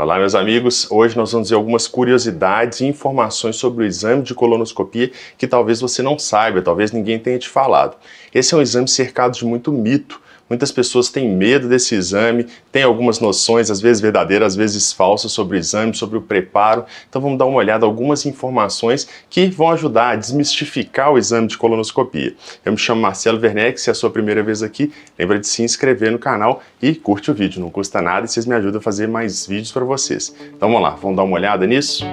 Olá, meus amigos. Hoje nós vamos ver algumas curiosidades e informações sobre o exame de colonoscopia que talvez você não saiba, talvez ninguém tenha te falado. Esse é um exame cercado de muito mito. Muitas pessoas têm medo desse exame, têm algumas noções, às vezes verdadeiras, às vezes falsas, sobre o exame, sobre o preparo. Então vamos dar uma olhada em algumas informações que vão ajudar a desmistificar o exame de colonoscopia. Eu me chamo Marcelo Werneck, se é a sua primeira vez aqui, lembra de se inscrever no canal e curte o vídeo, não custa nada e vocês me ajudam a fazer mais vídeos para vocês. Então vamos lá, vamos dar uma olhada nisso?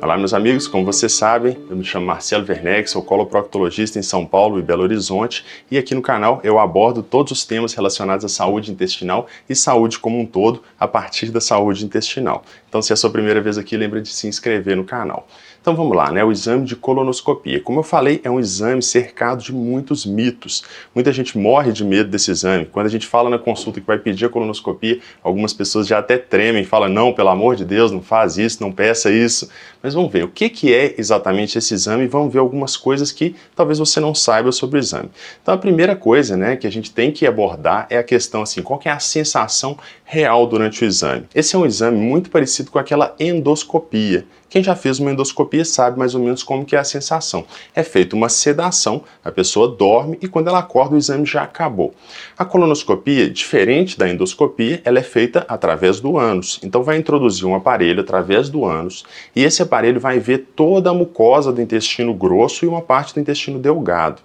Olá, meus amigos, como vocês sabem, eu me chamo Marcelo Werneck, sou coloproctologista em São Paulo e Belo Horizonte e aqui no canal eu abordo todos os temas relacionados à saúde intestinal e saúde como um todo a partir da saúde intestinal. Então, se é a sua primeira vez aqui, lembra de se inscrever no canal. Então vamos lá, né? O exame de colonoscopia. Como eu falei, é um exame cercado de muitos mitos. Muita gente morre de medo desse exame. Quando a gente fala na consulta que vai pedir a colonoscopia, algumas pessoas já até tremem, falam, não, pelo amor de Deus, não faz isso, não peça isso. Mas vamos ver o que é exatamente esse exame e vamos ver algumas coisas que talvez você não saiba sobre o exame. Então a primeira coisa, né, que a gente tem que abordar é a questão assim, qual que é a sensação real durante o exame? Esse é um exame muito parecido com aquela endoscopia. Quem já fez uma endoscopia sabe mais ou menos como que é a sensação. É feita uma sedação, a pessoa dorme e quando ela acorda o exame já acabou. A colonoscopia, diferente da endoscopia, ela é feita através do ânus. Então vai introduzir um aparelho através do ânus e esse aparelho vai ver toda a mucosa do intestino grosso e uma parte do intestino delgado.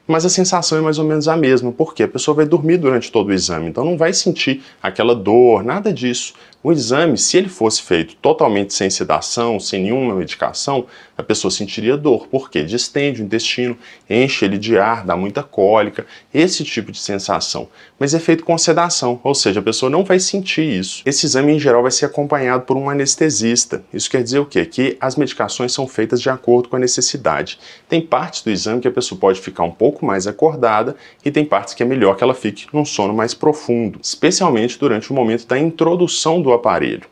Mas a sensação é mais ou menos a mesma, porque a pessoa vai dormir durante todo o exame, então não vai sentir aquela dor, nada disso. O exame, se ele fosse feito totalmente sem sedação, sem nenhuma medicação, a pessoa sentiria dor, porque distende o intestino, enche ele de ar, dá muita cólica, esse tipo de sensação. Mas é feito com sedação, ou seja, a pessoa não vai sentir isso. Esse exame, em geral, vai ser acompanhado por um anestesista. Isso quer dizer o quê? Que as medicações são feitas de acordo com a necessidade. Tem partes do exame que a pessoa pode ficar um pouco mais acordada e tem partes que é melhor que ela fique num sono mais profundo, especialmente durante o momento da introdução do aparelho.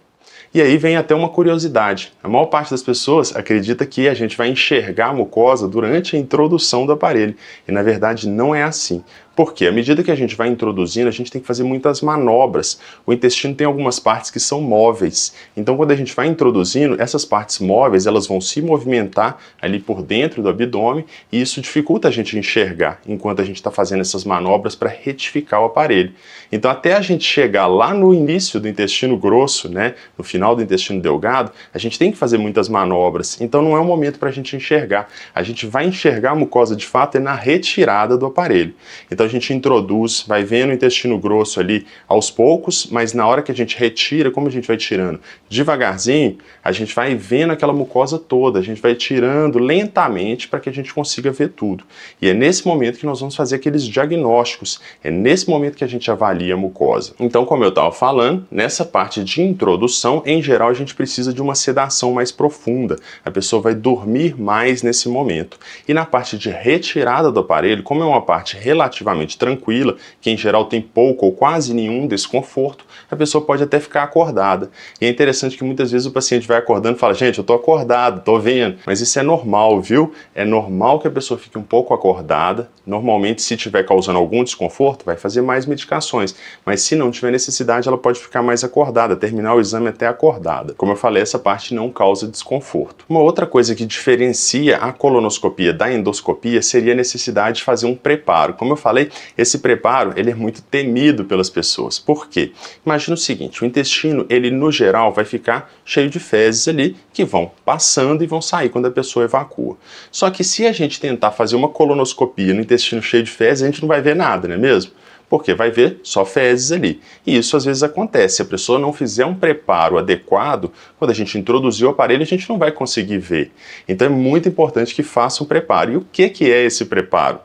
E aí vem até uma curiosidade. A maior parte das pessoas acredita que a gente vai enxergar a mucosa durante a introdução do aparelho. E na verdade não é assim. Porque à medida que a gente vai introduzindo, a gente tem que fazer muitas manobras. O intestino tem algumas partes que são móveis. Então, quando a gente vai introduzindo, essas partes móveis, elas vão se movimentar ali por dentro do abdômen e isso dificulta a gente enxergar enquanto a gente está fazendo essas manobras para retificar o aparelho. Então, até a gente chegar lá no início do intestino grosso, né, no final do intestino delgado, a gente tem que fazer muitas manobras. Então, não é um momento para a gente enxergar. A gente vai enxergar a mucosa de fato na retirada do aparelho. Então, a gente introduz, vai vendo o intestino grosso ali aos poucos, mas na hora que a gente retira, como a gente vai tirando? Devagarzinho, a gente vai vendo aquela mucosa toda, a gente vai tirando lentamente para que a gente consiga ver tudo. E é nesse momento que nós vamos fazer aqueles diagnósticos, é nesse momento que a gente avalia a mucosa. Então, como eu estava falando, nessa parte de introdução, em geral, a gente precisa de uma sedação mais profunda. A pessoa vai dormir mais nesse momento. E na parte de retirada do aparelho, como é uma parte relativamente tranquila, que em geral tem pouco ou quase nenhum desconforto, a pessoa pode até ficar acordada. E é interessante que muitas vezes o paciente vai acordando e fala, gente, eu tô acordado, tô vendo. Mas isso é normal, viu? É normal que a pessoa fique um pouco acordada. Normalmente, se estiver causando algum desconforto, vai fazer mais medicações. Mas se não tiver necessidade, ela pode ficar mais acordada, terminar o exame até acordada. Como eu falei, essa parte não causa desconforto. Uma outra coisa que diferencia a colonoscopia da endoscopia seria a necessidade de fazer um preparo. Como eu falei, esse preparo ele é muito temido pelas pessoas. Por quê? Imagina o seguinte, o intestino, ele no geral vai ficar cheio de fezes ali que vão passando e vão sair quando a pessoa evacua. Só que se a gente tentar fazer uma colonoscopia no intestino cheio de fezes, a gente não vai ver nada, não é mesmo? Porque vai ver só fezes ali. E isso às vezes acontece, se a pessoa não fizer um preparo adequado, quando a gente introduzir o aparelho, a gente não vai conseguir ver. Então é muito importante que faça um preparo. E o que é esse preparo?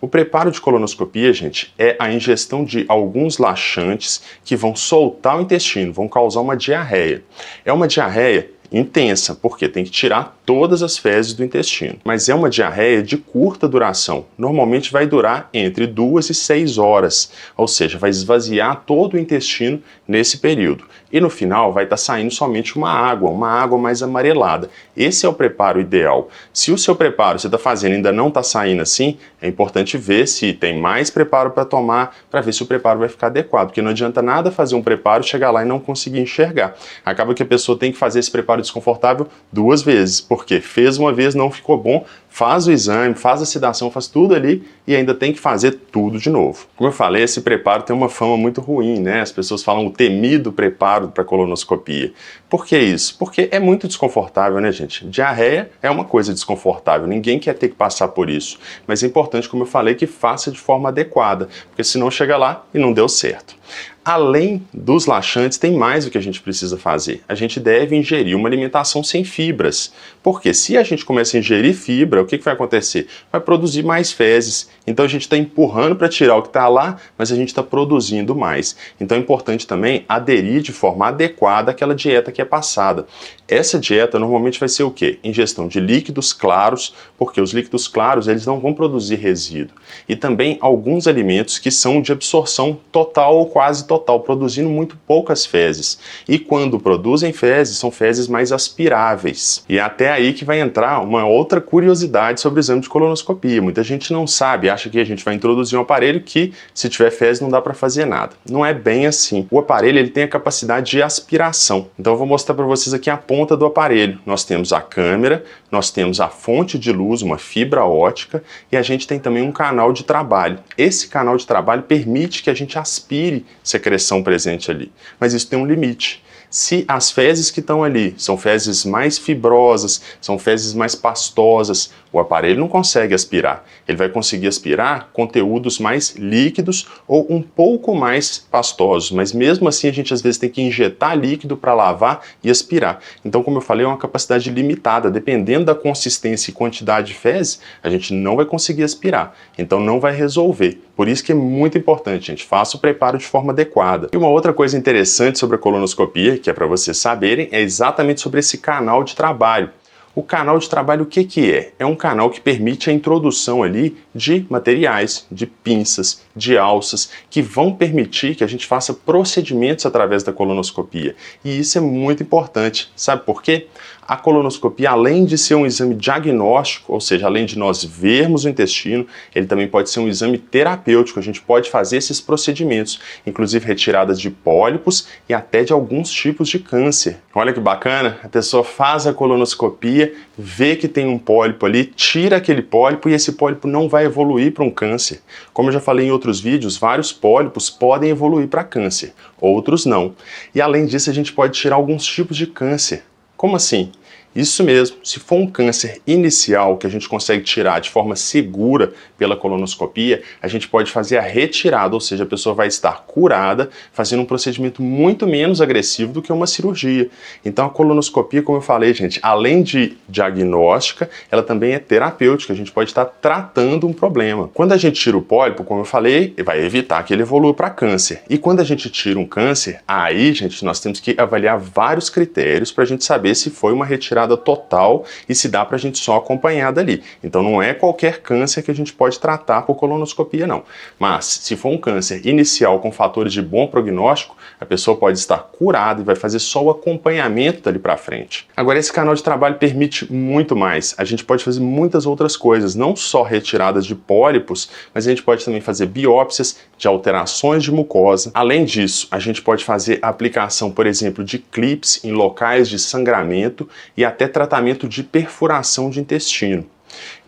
O preparo de colonoscopia, gente, é a ingestão de alguns laxantes que vão soltar o intestino, vão causar uma diarreia. É uma diarreia intensa, porque tem que tirar todas as fezes do intestino. Mas é uma diarreia de curta duração. Normalmente vai durar entre 2 e 6 horas, ou seja, vai esvaziar todo o intestino nesse período. e no final vai estar saindo somente uma água mais amarelada. Esse é o preparo ideal. Se o seu preparo você está fazendo ainda não está saindo assim, é importante ver se tem mais preparo para tomar, para ver se o preparo vai ficar adequado, porque não adianta nada fazer um preparo, chegar lá e não conseguir enxergar. Acaba que a pessoa tem que fazer esse preparo desconfortável 2 vezes, porque fez uma vez, não ficou bom, faz o exame, faz a sedação, faz tudo ali e ainda tem que fazer tudo de novo. Como eu falei, esse preparo tem uma fama muito ruim, né? As pessoas falam o temido preparo para colonoscopia. Por que isso? Porque é muito desconfortável, né, gente? Diarreia é uma coisa desconfortável, ninguém quer ter que passar por isso. Mas é importante, como eu falei, que faça de forma adequada, porque senão chega lá e não deu certo. Além dos laxantes, tem mais o que a gente precisa fazer. A gente deve ingerir uma alimentação sem fibras. Porque se a gente começa a ingerir fibra, o que vai acontecer? Vai produzir mais fezes. Então a gente está empurrando para tirar o que está lá, mas a gente está produzindo mais. Então é importante também aderir de forma adequada àquela dieta que é passada. Essa dieta normalmente vai ser o quê? Ingestão de líquidos claros, porque os líquidos claros eles não vão produzir resíduo. E também alguns alimentos que são de absorção total ou quase total, produzindo muito poucas fezes. E quando produzem fezes, são fezes mais aspiráveis. E é até aí que vai entrar uma outra curiosidade sobre o exame de colonoscopia. Muita gente não sabe, acha que a gente vai introduzir um aparelho que, se tiver fezes, não dá para fazer nada. Não é bem assim. O aparelho ele tem a capacidade de aspiração. Então eu vou mostrar para vocês aqui a ponta do aparelho. Nós temos a câmera, nós temos a fonte de luz, uma fibra ótica, e a gente tem também um canal de trabalho. Esse canal de trabalho permite que a gente aspire secreção presente ali, mas isso tem um limite. Se as fezes que estão ali são fezes mais fibrosas, são fezes mais pastosas, o aparelho não consegue aspirar. Ele vai conseguir aspirar conteúdos mais líquidos ou um pouco mais pastosos, mas mesmo assim a gente às vezes tem que injetar líquido para lavar e aspirar. Então, como eu falei, é uma capacidade limitada. Dependendo da consistência e quantidade de fezes, a gente não vai conseguir aspirar. Então não vai resolver. Por isso que é muito importante, gente, faça o preparo de forma adequada. E uma outra coisa interessante sobre a colonoscopia, que é para vocês saberem, é exatamente sobre esse canal de trabalho. O canal de trabalho o que é? É um canal que permite a introdução ali de materiais, de pinças, de alças, que vão permitir que a gente faça procedimentos através da colonoscopia. E isso é muito importante. Sabe por quê? A colonoscopia, além de ser um exame diagnóstico, ou seja, além de nós vermos o intestino, ele também pode ser um exame terapêutico. A gente pode fazer esses procedimentos, inclusive retiradas de pólipos e até de alguns tipos de câncer. Olha que bacana, a pessoa faz a colonoscopia, vê que tem um pólipo ali, tira aquele pólipo e esse pólipo não vai evoluir para um câncer. Como eu já falei em outros vídeos, vários pólipos podem evoluir para câncer, outros não. E além disso, a gente pode tirar alguns tipos de câncer. Como assim? Isso mesmo, se for um câncer inicial que a gente consegue tirar de forma segura pela colonoscopia, a gente pode fazer a retirada, ou seja, a pessoa vai estar curada, fazendo um procedimento muito menos agressivo do que uma cirurgia. Então a colonoscopia, como eu falei, gente, além de diagnóstica, ela também é terapêutica, a gente pode estar tratando um problema. Quando a gente tira o pólipo, como eu falei, vai evitar que ele evolua para câncer. E quando a gente tira um câncer, aí, gente, nós temos que avaliar vários critérios para a gente saber se foi uma retirada total e se dá para a gente só acompanhar dali. Então não é qualquer câncer que a gente pode tratar por colonoscopia, não. Mas se for um câncer inicial com fatores de bom prognóstico, a pessoa pode estar curada e vai fazer só o acompanhamento dali para frente. Agora, esse canal de trabalho permite muito mais. A gente pode fazer muitas outras coisas, não só retiradas de pólipos, mas a gente pode também fazer biópsias de alterações de mucosa. Além disso, a gente pode fazer a aplicação, por exemplo, de clips em locais de sangramento e até tratamento de perfuração de intestino.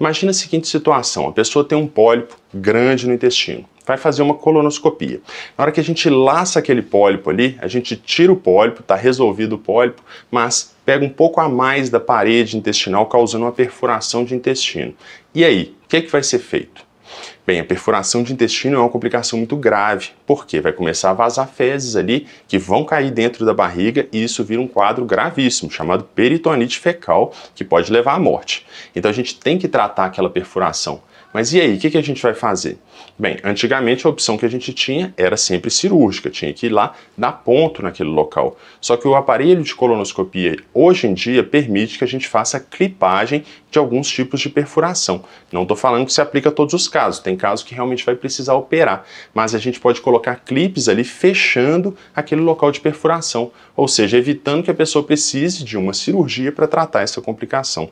Imagina a seguinte situação, a pessoa tem um pólipo grande no intestino, vai fazer uma colonoscopia. Na hora que a gente laça aquele pólipo ali, a gente tira o pólipo, está resolvido o pólipo, mas pega um pouco a mais da parede intestinal, causando uma perfuração de intestino. E aí, o que vai ser feito? Bem, a perfuração de intestino é uma complicação muito grave, porque vai começar a vazar fezes ali que vão cair dentro da barriga e isso vira um quadro gravíssimo, chamado peritonite fecal, que pode levar à morte. Então a gente tem que tratar aquela perfuração. Mas e aí, o que a gente vai fazer? Bem, antigamente a opção que a gente tinha era sempre cirúrgica, tinha que ir lá dar ponto naquele local. Só que o aparelho de colonoscopia hoje em dia permite que a gente faça clipagem de alguns tipos de perfuração. Não estou falando que se aplica a todos os casos, tem casos que realmente vai precisar operar, mas a gente pode colocar clipes ali fechando aquele local de perfuração, ou seja, evitando que a pessoa precise de uma cirurgia para tratar essa complicação.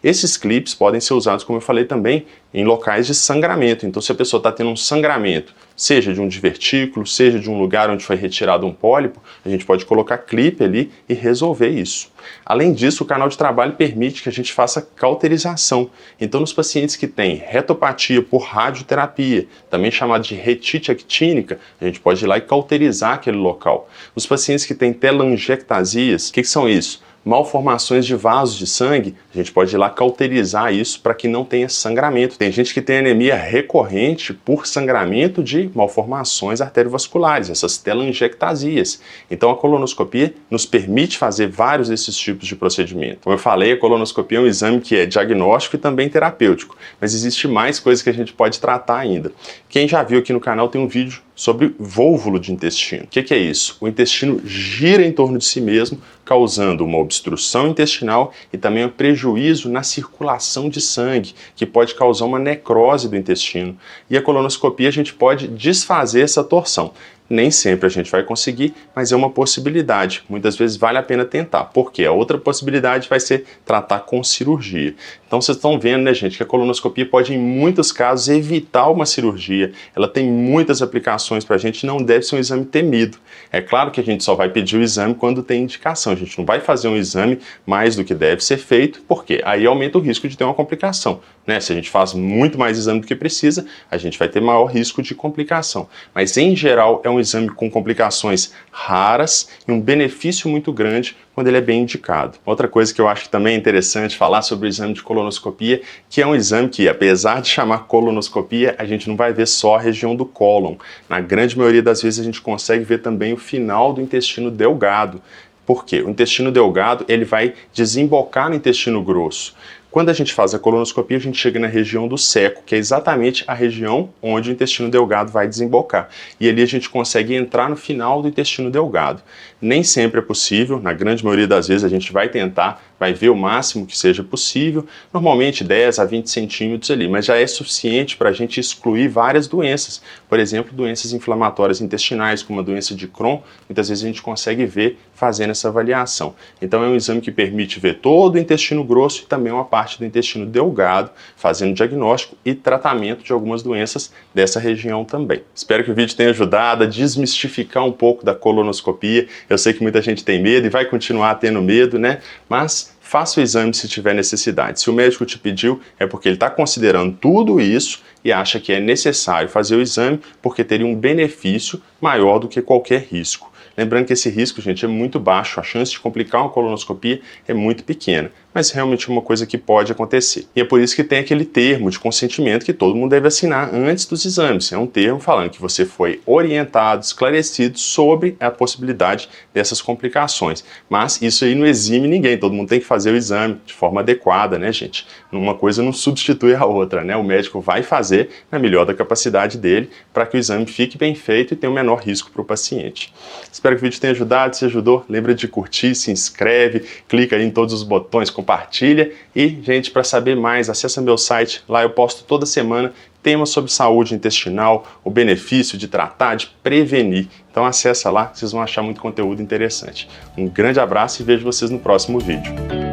Esses clipes podem ser usados, como eu falei também, em locais de sangramento. Então, se a pessoa está tendo um sangramento, seja de um divertículo, seja de um lugar onde foi retirado um pólipo, a gente pode colocar clipe ali e resolver isso. Além disso, o canal de trabalho permite que a gente faça cauterização. Então, nos pacientes que têm retopatia por radioterapia, também chamada de retite actínica, a gente pode ir lá e cauterizar aquele local. Os pacientes que têm telangiectasias, o que são isso? Malformações de vasos de sangue, a gente pode ir lá cauterizar isso para que não tenha sangramento. Tem gente que tem anemia recorrente por sangramento de malformações arteriovasculares, essas telangiectasias. Então a colonoscopia nos permite fazer vários desses tipos de procedimento. Como eu falei, a colonoscopia é um exame que é diagnóstico e também terapêutico, mas existe mais coisas que a gente pode tratar ainda. Quem já viu aqui no canal tem um vídeo sobre vôvulo de intestino. O que é isso? O intestino gira em torno de si mesmo, causando uma obstrução intestinal e também um prejuízo na circulação de sangue, que pode causar uma necrose do intestino. E a colonoscopia a gente pode desfazer essa torção. Nem sempre a gente vai conseguir, mas é uma possibilidade. Muitas vezes vale a pena tentar, porque a outra possibilidade vai ser tratar com cirurgia. Então vocês estão vendo, né, gente, que a colonoscopia pode, em muitos casos, evitar uma cirurgia. Ela tem muitas aplicações para a gente e não deve ser um exame temido. É claro que a gente só vai pedir o exame quando tem indicação. A gente não vai fazer um exame mais do que deve ser feito, porque aí aumenta o risco de ter uma complicação, né? Se a gente faz muito mais exame do que precisa, a gente vai ter maior risco de complicação. Mas, em geral, é um exame com complicações raras e um benefício muito grande quando ele é bem indicado. Outra coisa que eu acho que também é interessante falar sobre o exame de colonoscopia, que é um exame que, apesar de chamar colonoscopia, a gente não vai ver só a região do cólon. Na grande maioria das vezes a gente consegue ver também o final do intestino delgado. Por quê? O intestino delgado ele vai desembocar no intestino grosso. Quando a gente faz a colonoscopia, a gente chega na região do seco, que é exatamente a região onde o intestino delgado vai desembocar. E ali a gente consegue entrar no final do intestino delgado. Nem sempre é possível, na grande maioria das vezes a gente vai tentar, vai ver o máximo que seja possível, normalmente 10 a 20 centímetros ali, mas já é suficiente para a gente excluir várias doenças. Por exemplo, doenças inflamatórias intestinais, como a doença de Crohn, muitas vezes a gente consegue ver fazendo essa avaliação. Então é um exame que permite ver todo o intestino grosso e também uma parte do intestino delgado, fazendo diagnóstico e tratamento de algumas doenças dessa região também. Espero que o vídeo tenha ajudado a desmistificar um pouco da colonoscopia. Eu sei que muita gente tem medo e vai continuar tendo medo, né? Mas faça o exame se tiver necessidade. Se o médico te pediu, é porque ele está considerando tudo isso e acha que é necessário fazer o exame porque teria um benefício maior do que qualquer risco. Lembrando que esse risco, gente, é muito baixo, a chance de complicar uma colonoscopia é muito pequena, mas realmente é uma coisa que pode acontecer. E é por isso que tem aquele termo de consentimento que todo mundo deve assinar antes dos exames. É um termo falando que você foi orientado, esclarecido sobre a possibilidade dessas complicações. Mas isso aí não exime ninguém, todo mundo tem que fazer o exame de forma adequada, né, gente? Uma coisa não substitui a outra, né? O médico vai fazer na melhor da capacidade dele para que o exame fique bem feito e tenha o menor risco para o paciente. Espero que o vídeo tenha ajudado. Se ajudou, lembra de curtir, se inscreve, clica aí em todos os botões, compartilha e, gente, para saber mais, acessa meu site, lá eu posto toda semana temas sobre saúde intestinal, o benefício de tratar, de prevenir. Então acessa lá, vocês vão achar muito conteúdo interessante. Um grande abraço e vejo vocês no próximo vídeo.